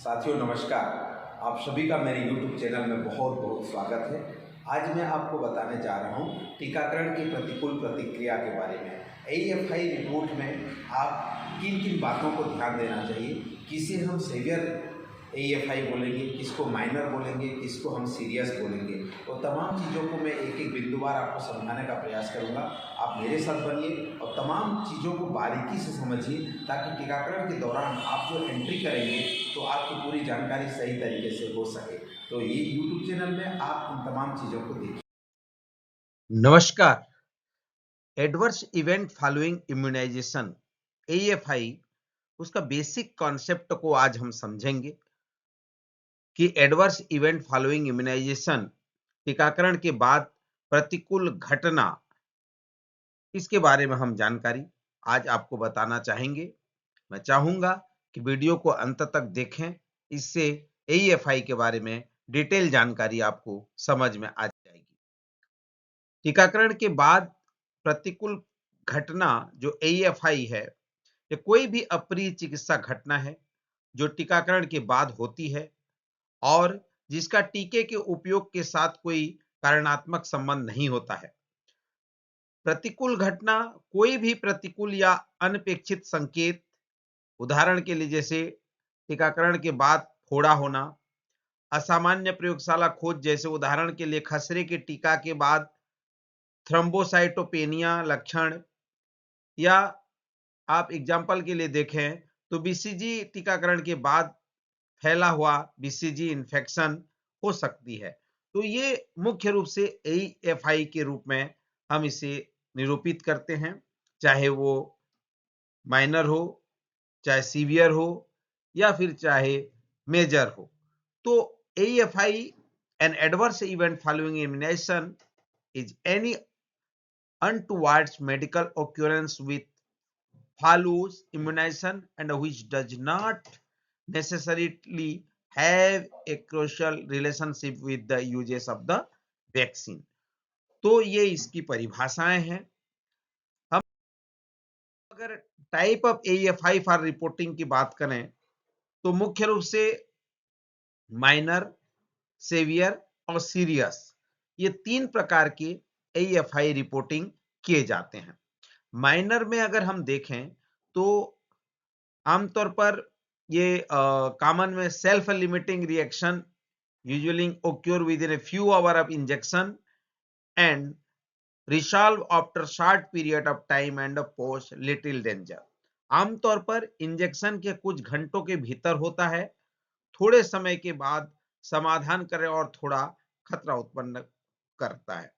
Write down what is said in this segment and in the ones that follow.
साथियों नमस्कार। आप सभी का मेरे YouTube चैनल में बहुत बहुत स्वागत है। आज मैं आपको बताने जा रहा हूँ टीकाकरण की प्रतिकूल प्रतिक्रिया के बारे में। AFI रिपोर्ट में आप किन किन बातों को ध्यान देना चाहिए, किसे हम सीवियर AFI बोलेंगे, किसको माइनर बोलेंगे, किसको हम सीरियस बोलेंगे, वो तमाम चीज़ों को मैं एक एक बिंदुवार आपको समझाने का प्रयास करूँगा। आप मेरे साथ बनिए और तमाम चीज़ों को बारीकी से समझिए, ताकि टीकाकरण के दौरान आप जो एंट्री करेंगे तो आपकी पूरी जानकारी सही तरीके से हो सके। तो ये YouTube चैनल में आप इन तमाम चीज़ों को देखिए। नमस्कार। Adverse event following immunization AFI उसका बेसिक कॉन्सेप्ट को आज हम समझेंगे कि एडवर्स इवेंट फॉलोइंग इम्यूनाइजेशन टीकाकरण के बाद प्रतिकूल घटना, इसके बारे में हम जानकारी आज आपको बताना चाहेंगे। मैं चाहूंगा कि वीडियो को अंत तक देखें, इससे AFI के बारे में डिटेल जानकारी आपको समझ में आ जाएगी। टीकाकरण के बाद प्रतिकूल घटना जो AFI है, ये कोई भी अप्रिय चिकित्सा घटना है जो टीकाकरण के बाद होती है और जिसका टीके के उपयोग के साथ कोई कारणात्मक संबंध नहीं होता है। प्रतिकूल घटना कोई भी प्रतिकूल या अनपेक्षित संकेत, उदाहरण के लिए जैसे टीकाकरण के बाद फोड़ा होना, असामान्य प्रयोगशाला खोज जैसे उदाहरण के लिए खसरे के टीका के बाद थ्रोम्बोसाइटोपेनिया लक्षण, या आप एग्जाम्पल के लिए देखें तो BCG टीकाकरण के बाद फैला हुआ BCG इन्फेक्शन हो सकती है। तो ये मुख्य रूप से AFI के रूप में हम इसे निरूपित करते हैं, चाहे वो माइनर हो, चाहे सीवियर हो, या फिर चाहे मेजर हो। तो AFI an adverse event following immunization is any untoward medical occurrence with follows immunization and which does not necessarily have a crucial relationship with the uses of the vaccine। तो ये इसकी परिभाषाएं हैं। हम अगर type of AFI for reporting की बात करें तो मुख्य रूप से माइनर, सेवियर और सीरियस, ये 3 प्रकार के AFI रिपोर्टिंग किए जाते हैं। माइनर में अगर हम देखें तो आमतौर पर ये कॉमन में self limiting reaction usually occur within a few hours of injection and resolve after short period of time and pose little danger। आमतौर पर इंजेक्शन के कुछ घंटों के भीतर होता है, थोड़े समय के बाद समाधान करे और थोड़ा खतरा उत्पन्न करता है।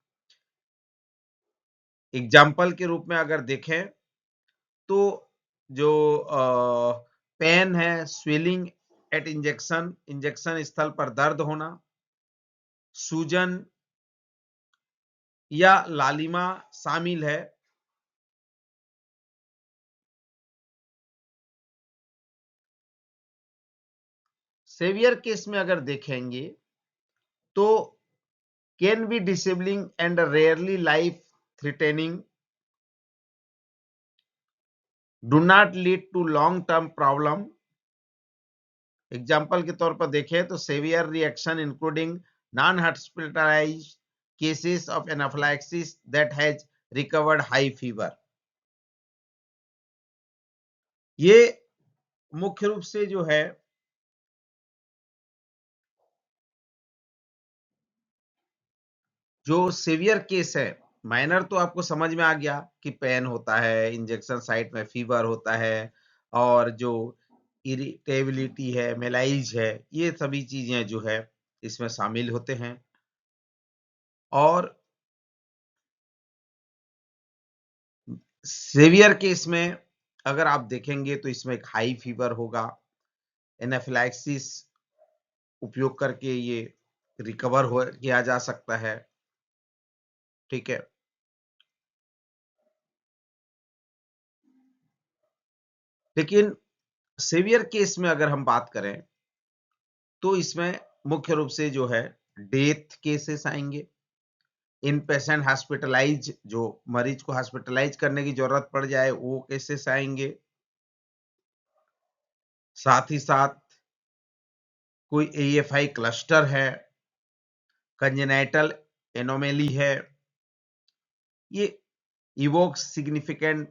एग्जाम्पल के रूप में अगर देखें तो जो पेन है, स्वेलिंग एट इंजेक्शन, इंजेक्शन स्थल पर दर्द होना, सूजन या लालिमा शामिल है। सेवियर केस में अगर देखेंगे तो can be disabling and rarely life threatening, do not lead to long term problem. Example के तौर पर देखें तो severe reaction including non hospitalized cases of anaphylaxis that has recovered high fever. ये मुख्य रूप से जो है जो सेवियर केस है। माइनर तो आपको समझ में आ गया कि पेन होता है, इंजेक्शन साइट में फीवर होता है, और जो इरिटेबिलिटी है, मेलाइज है, ये सभी चीजें जो है इसमें शामिल होते हैं। और सेवियर केस में अगर आप देखेंगे तो इसमें एक हाई फीवर होगा, एनाफिलैक्सिस उपयोग करके ये रिकवर हो किया जा सकता है। ठीक है। लेकिन सेवियर केस में अगर हम बात करें तो इसमें मुख्य रूप से जो है डेथ केसेस आएंगे, इन पेशेंट हॉस्पिटलाइज, जो मरीज को हॉस्पिटलाइज करने की जरूरत पड़ जाए वो केसेस आएंगे। साथ ही साथ कोई AFI क्लस्टर है, कंजेनाइटल एनोमेली है, ये evokes significant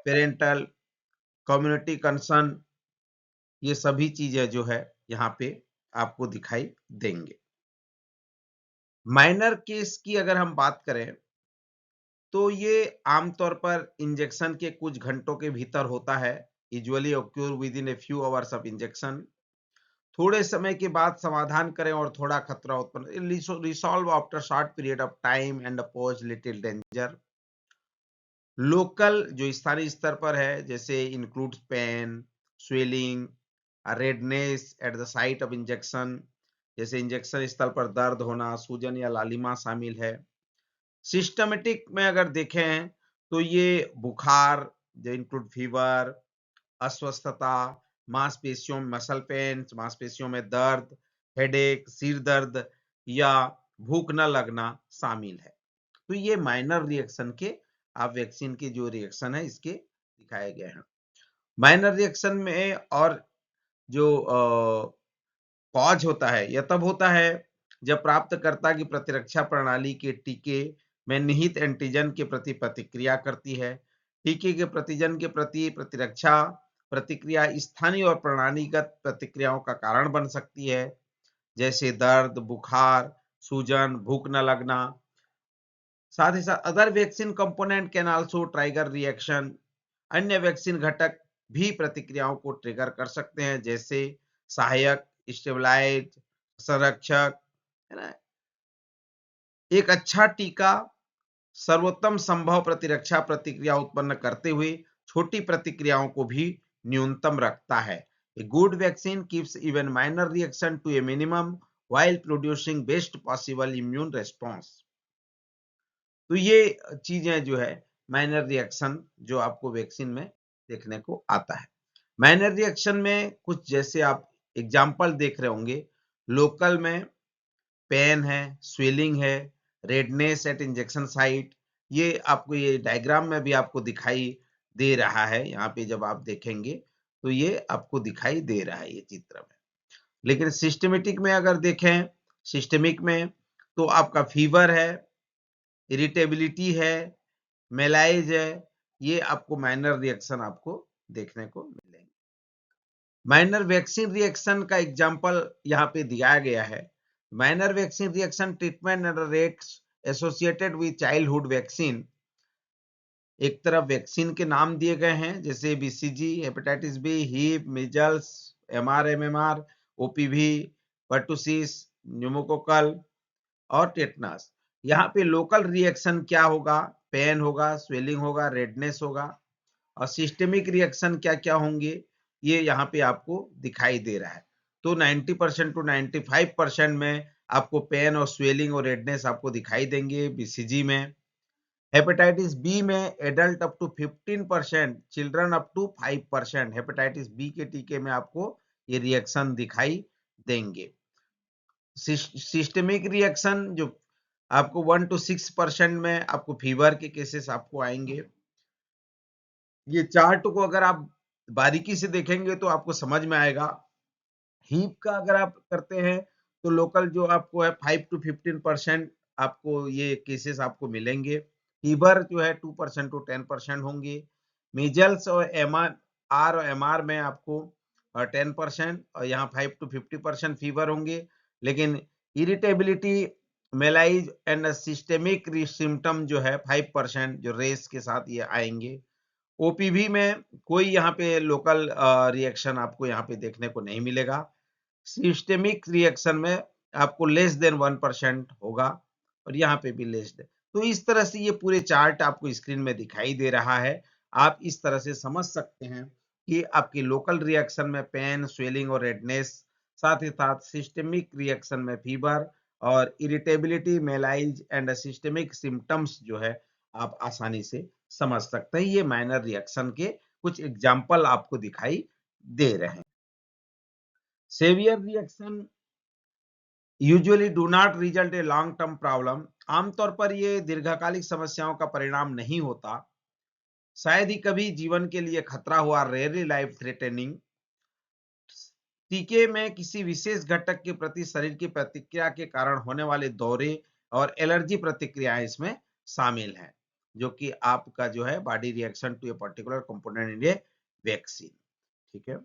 parental community concern, ये सभी चीजें जो है यहाँ पे आपको दिखाई देंगे। माइनर केस की अगर हम बात करें तो ये आमतौर पर इंजेक्शन के कुछ घंटों के भीतर होता है, usually occur with in a few hours of injection. थोड़े समय के बाद समाधान करें और थोड़ा खतरा उत्पन्न resolve after short period of time and pose little danger. Local जो स्थानीय स्तर पर है जैसे includes pain, swelling, redness at the site of injection, जैसे इंजेक्शन स्थल पर दर्द होना, सूजन या लालिमा शामिल है। सिस्टमेटिक में अगर देखें तो ये बुखार जो इंक्लूड फीवर, अस्वस्थता, मांसपेशियों में मसल पेन, मांसपेशियों में दर्द, हेडेक, सिर दर्द या भूख न लगना शामिल है। तो ये माइनर रिएक्शन के आप वैक्सीन के जो रिएक्शन है इसके दिखाए गए हैं। माइनर रिएक्शन में और जो कॉज होता है यह तब होता है जब प्राप्तकर्ता की प्रतिरक्षा प्रणाली के टीके में निहित एंटीजन के प्रति प्रतिक्रिया करती है। टीके के प्रतिजन के प्रति प्रतिरक्षा प्रतिक्रिया स्थानीय और प्रणालीगत प्रतिक्रियाओं का कारण बन सकती है, जैसे दर्द, बुखार, सूजन, भूख न लगना। साथ ही साथ other vaccine component can also trigger reaction, अन्य वैक्सीन घटक भी प्रतिक्रियाओं को ट्रिगर कर सकते हैं, जैसे सहायक, स्टेबलाइज, संरक्षक, है ना। एक अच्छा टीका सर्वोत्तम संभव प्रतिरक्षा प्रतिक्रिया उत्पन्न करते हुए छोटी प्रतिक्रियाओं को भी न्यूनतम रखता है। A good vaccine keeps even minor reaction to a minimum while producing best possible immune response। तो ये चीजें जो है माइनर रिएक्शन जो आपको वैक्सीन में देखने को आता है। माइनर रिएक्शन में कुछ जैसे आप एग्जाम्पल देख रहे होंगे, लोकल में पेन है, स्वेलिंग है, रेडनेस एट इंजेक्शन साइट, ये आपको ये डायग्राम में भी आपको दिखाई दे रहा है। यहाँ पे जब आप देखेंगे तो ये आपको दिखाई दे रहा है ये चित्र में। लेकिन सिस्टमेटिक में अगर देखें, सिस्टमिक में तो आपका फीवर है, इरिटेबिलिटी है, मेलाइज है, ये आपको माइनर रिएक्शन आपको देखने को मिलेंगे। माइनर वैक्सीन रिएक्शन का एग्जांपल यहाँ पे दिया गया है। Minor vaccine reaction treatment and rates associated with childhood vaccine. एक तरफ वैक्सीन के नाम दिए गए हैं जैसे BCG, hepatitis B, Hib, measles, MMR, OPV, pertussis, pneumococcal और टेटनस। यहाँ पे लोकल रिएक्शन क्या होगा, पेन होगा, स्वेलिंग होगा, रेडनेस होगा। और सिस्टमिक रिएक्शन क्या क्या होंगे ये यहाँ पे आपको दिखाई दे रहा है। तो 90% टू 95% में आपको पेन और स्वेलिंग और रेडनेस आपको दिखाई देंगे BCG में। हेपेटाइटिस बी में adult up to 15%, children up to 5% hepatitis B के टीके में आपको ये रिएक्शन दिखाई देंगे। सिस्टमिक रिएक्शन जो आपको 1 to 6% में आपको फीवर के केसेस आपको आएंगे। ये चार्ट को अगर आप बारीकी से देखेंगे तो आपको समझ में आएगा। हीप का अगर आप करते हैं तो लोकल जो आपको है 5 to 15% आपको ये केसेस आपको मिलेंगे। फीवर जो है 2% to 10% होंगे। मीजल्स और MR में आपको 10% और यहाँ 5 to 50% फीवर होंगे। लेकिन irritability, malice and systemic symptom जो है 5% जो रेस के साथ ये आएंगे। OPV में कोई यहाँ पे लोकल रिएक्शन आपको यहाँ पे देखने को नहीं मिलेगा। सिस्टेमिक रिएक्शन में आपको लेस देन 1% होगा और यहाँ पे भी लेस देन। तो इस तरह से ये पूरे चार्ट आपको स्क्रीन में दिखाई दे रहा है। आप इस तरह से समझ सकते हैं कि आपकी लोकल रिएक्शन में पेन, स्वेलिंग और रेडनेस, साथ ही साथ सिस्टमिक रिएक्शन में फीवर और irritability, malice and systemic symptoms जो है आप आसानी से समझ सकते हैं। ये माइनर रिएक्शन के कुछ एग्जाम्पल आपको दिखाई दे रहे हैं। Severe reaction usually do not result a long term problem. आमतौर पर ये दीर्घकालिक समस्याओं का परिणाम नहीं होता, शायद ही कभी जीवन के लिए खतरा हुआ, रेयरली लाइफ थ्रेटनिंग। टीके में किसी विशेष घटक के प्रति शरीर की प्रतिक्रिया के कारण होने वाले दौरे और एलर्जी प्रतिक्रियाएं इसमें शामिल हैं, जो कि आपका जो है body reaction to a particular component in a vaccine. ठीक है,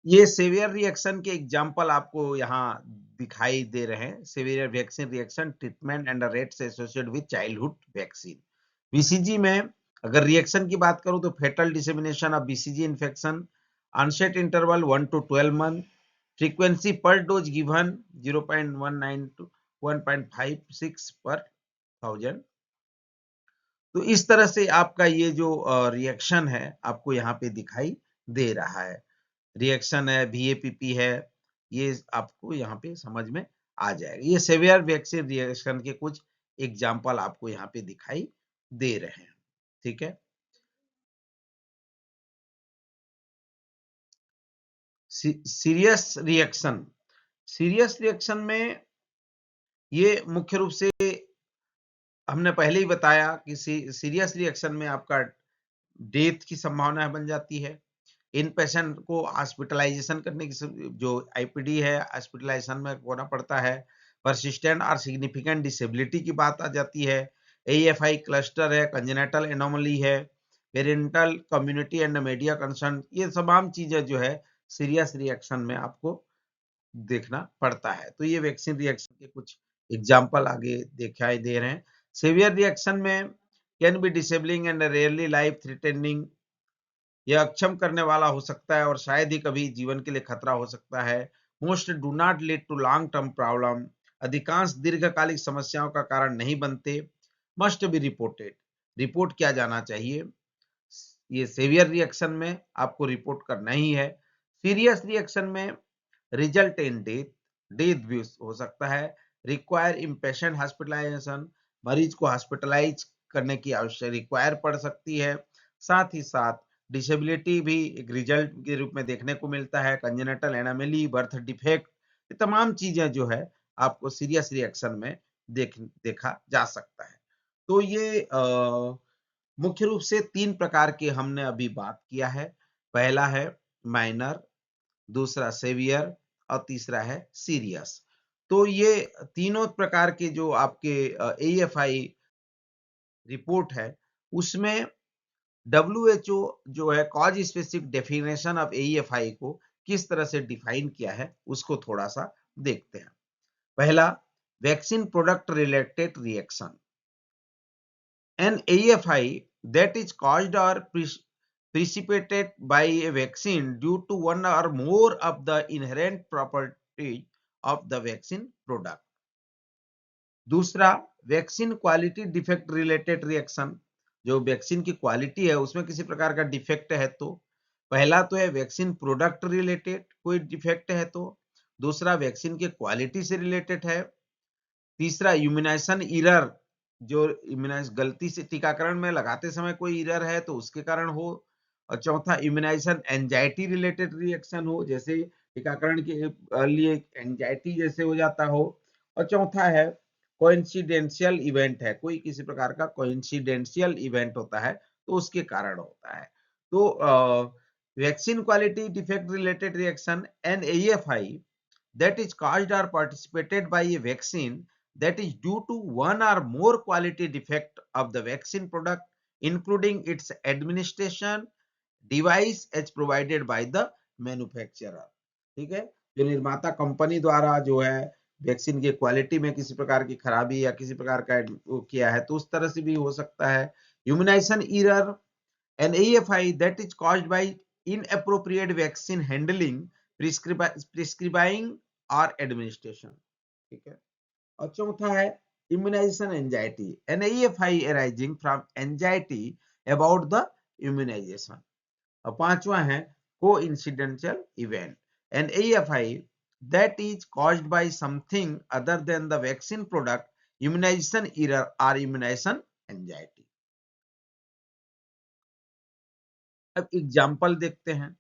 ये सेवियर रिएक्शन के एग्जांपल आपको यहाँ दिखाई दे रहे हैं। Severe vaccine reaction treatment and rates associated with childhood vaccine. BCG में अगर रिएक्शन की बात करूं तो fatal dissemination of BCG infection, onset interval 1 to 12 month, frequency per dose given 0.19 to 1.56 पर 1000। तो इस तरह से आपका ये जो रिएक्शन है आपको यहाँ पे दिखाई दे रहा है। रिएक्शन है, VAPP है, ये आपको यहाँ पे समझ में आ जाएगा। ये सेवियर वैक्सीन रिएक्शन के कुछ एग्जाम्पल आपको यहाँ पे दिखाई दे रहे हैं। ठीक है, सीरियस रिएक्शन, सीरियस रिएक्शन में ये मुख्य रूप से हमने पहले ही बताया कि सीरियस रिएक्शन में आपका डेथ की संभावना बन जाती है। इन पेशेंट को हॉस्पिटलाइजेशन करने की जो आईपीडी है हॉस्पिटलाइजेशन में होना पड़ता है। परसिस्टेंट और सिग्निफिकेंट डिसेबिलिटी की बात आ जाती है। एएफआई क्लस्टर है, कंजेनिटल एनोमली है, parental community and media concern, ये तमाम चीजें जो है सीरियस रिएक्शन में आपको देखना पड़ता है। तो ये वैक्सीन रिएक्शन के कुछ एग्जाम्पल आगे दिखाई दे रहे हैं। सीवियर रिएक्शन में can be disabling and rarely life threatening, यह अक्षम करने वाला हो सकता है और शायद ही कभी जीवन के लिए खतरा हो सकता है। Most do not lead to long term problem, अधिकांश दीर्घकालिक समस्याओं का कारण नहीं बनते। मस्ट बी रिपोर्टेड, रिपोर्ट किया जाना चाहिए। ये सेवियर रिएक्शन में आपको रिपोर्ट करना ही है। सीरियस रिएक्शन में रिजल्ट इन डेथ, डेथ भी हो सकता है। रिक्वायर इम्पेशेंट हॉस्पिटलाइजेशन, मरीज को हॉस्पिटलाइज करने की आवश्यकता रिक्वायर पड़ सकती है। साथ ही साथ डिसेबिलिटी भी एक रिजल्ट के रूप में देखने को मिलता है। कंजेनिटल एनोमली, बर्थ डिफेक्ट, ये तमाम चीजें जो है आपको सीरियस रिएक्शन में देखा जा सकता है। तो ये मुख्य रूप से 3 प्रकार के हमने अभी बात किया है। पहला है माइनर, दूसरा सेवियर और तीसरा है सीरियस। तो ये तीनों प्रकार के जो आपके एएफआई रिपोर्ट है उसमें WHO जो है cause specific definition of AEFI को किस तरह से डिफाइन किया है उसको थोड़ा सा देखते हैं। पहला, vaccine product related reaction, an AEFI that is caused or precipitated by a vaccine due to one or more of the inherent properties of the vaccine product. दूसरा, vaccine quality defect related reaction, जो vaccine की quality है उसमें किसी प्रकार का defect है तो। पहला तो है वैक्सीन प्रोडक्ट रिलेटेड कोई डिफेक्ट है तो, दूसरा वैक्सीन के क्वालिटी से रिलेटेड है, तीसरा इम्यूनाइजेशन एरर, जो इम्यूनाइज गलती से टीकाकरण में लगाते समय कोई एरर है तो उसके कारण हो, और चौथा इम्यूनाइजेशन एंजाइटी रिलेटेड रिएक्शन हो, जैसे टीकाकरण के लिए एंजाइटी जैसे हो जाता हो, और चौथा है कोइंसिडेंशियल इवेंट है, कोई किसी प्रकार का कोइंसिडेंशियल इवेंट होता है तो उसके कारण होता है। तो vaccine quality defect related reaction, an AEFI that is caused or participated by a vaccine that is due to one or more quality defect of the vaccine product, including its administration device as provided by the manufacturer। ठीक है, जो निर्माता company द्वारा जो है vaccine की quality में किसी प्रकार की खराबी या किसी प्रकार का वो किया है तो उस तरह से भी हो सकता है। Immunization error, an AFI that is caused by inappropriate vaccine handling, prescribing और एडमिनिस्ट्रेशन। ठीक है, और चौथा है immunization anxiety, an AEFI arising from anxiety about the immunization, और पांचवा है coincidental event, an AEFI that is caused by something other than the vaccine product, immunization error or immunization anxiety। अब example देखते हैं।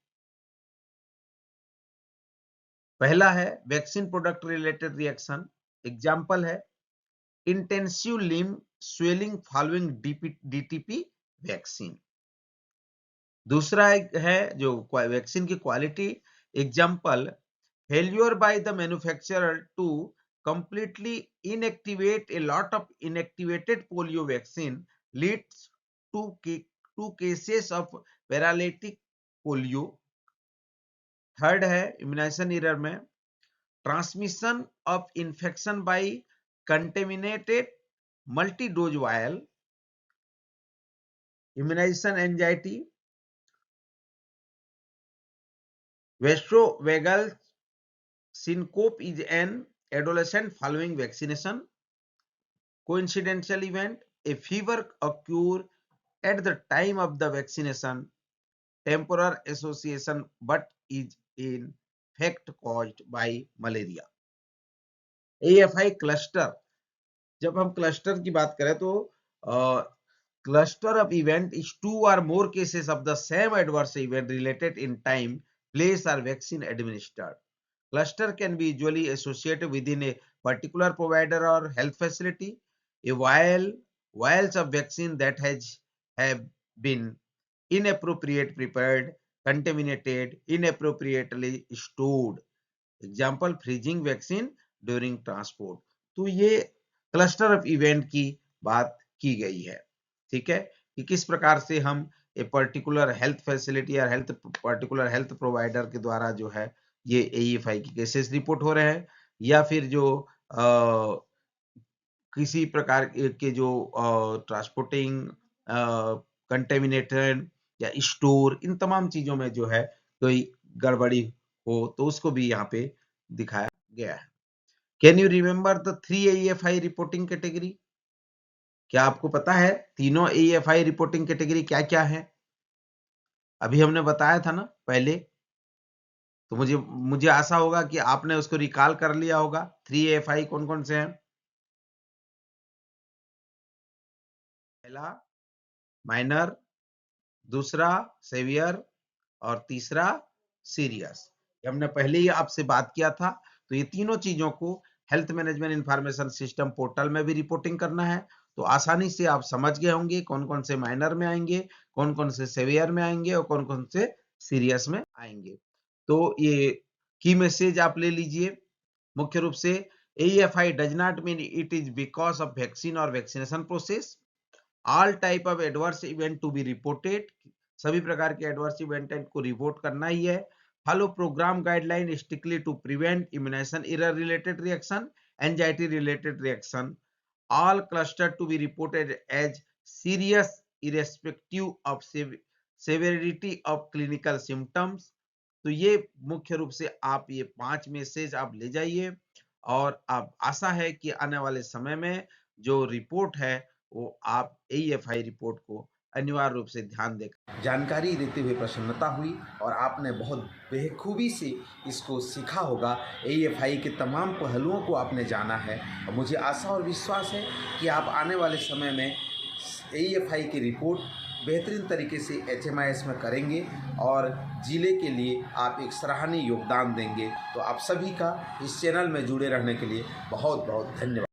पहला है vaccine product related reaction, example है intensive limb swelling following DTP vaccine. दूसरा है जो vaccine की quality Example, failure by the manufacturer to completely inactivate a lot of inactivated polio vaccine leads to cases of paralytic polio. Third है immunization error में transmission of infection by contaminated multi dose vial. Immunization anxiety, vasovagal syncope is an adolescent following vaccination. Coincidental event, a fever occur at the time of the vaccination. Temporal association but is in fact caused by malaria. AFI cluster, जब हम cluster की बात करें तो cluster of event is 2 or more cases of the same adverse event related in time, place or vaccine administered. Cluster can be usually associated within a particular provider or health facility. A vials of vaccine that have been inappropriate prepared, contaminated, inappropriately stored. Example, freezing vaccine during transport. तो ये cluster of event की बात की गई है. ठीक है, कि किस प्रकार से हम ए पर्टिकुलर हेल्थ फैसिलिटी या पर्टिकुलर हेल्थ प्रोवाइडर के द्वारा जो है ये AEFI के केसेस रिपोर्ट हो रहे हैं, या फिर जो किसी प्रकार के जो ट्रांसपोर्टिंग, कंटेमिनेटेड या स्टोर, इन तमाम चीजों में जो है कोई गड़बड़ी हो तो उसको भी यहाँ पे दिखाया गया है. Can you remember the 3 AEFI reporting category? क्या आपको पता है तीनों AEFI रिपोर्टिंग कैटेगरी क्या क्या है? अभी हमने बताया था ना पहले, तो मुझे आशा होगा कि आपने उसको रिकॉल कर लिया होगा. 3 AEFI कौन कौन से हैं? पहला माइनर, दूसरा सेवियर और तीसरा सीरियस. हमने पहले ही आपसे बात किया था. तो ये तीनों चीजों को health management information system portal में भी रिपोर्टिंग करना है. तो आसानी से आप समझ गए होंगे कौन कौन से माइनर में आएंगे, कौन कौन से सेवियर में आएंगे और कौन कौन से सीरियस में आएंगे. तो ये की मैसेज आप ले लीजिए. मुख्य रूप से AEFI does not mean it is because of vaccine और vaccination process. All type of adverse event to be reported, सभी प्रकार के एडवर्स इवेंट को रिपोर्ट करना ही है. Follow programme guideline strictly to prevent immunization error related reaction, anxiety related reaction. All cluster to be reported as serious irrespective of severity of clinical symptoms. तो ये मुख्य रूप से आप ये 5 मैसेज आप ले जाइए, और अब आशा है कि आने वाले समय में जो रिपोर्ट है वो आप AEFI रिपोर्ट को अनिवार्य रूप से ध्यान देकर जानकारी देते हुए प्रसन्नता हुई, और आपने बहुत बेखूबी से इसको सीखा होगा. AEFI के तमाम पहलुओं को आपने जाना है, और मुझे आशा और विश्वास है कि आप आने वाले समय में AEFI की रिपोर्ट बेहतरीन तरीके से HMIS में करेंगे और जिले के लिए आप एक सराहनीय योगदान देंगे. तो आप सभी का इस चैनल में जुड़े रहने के लिए बहुत बहुत धन्यवाद.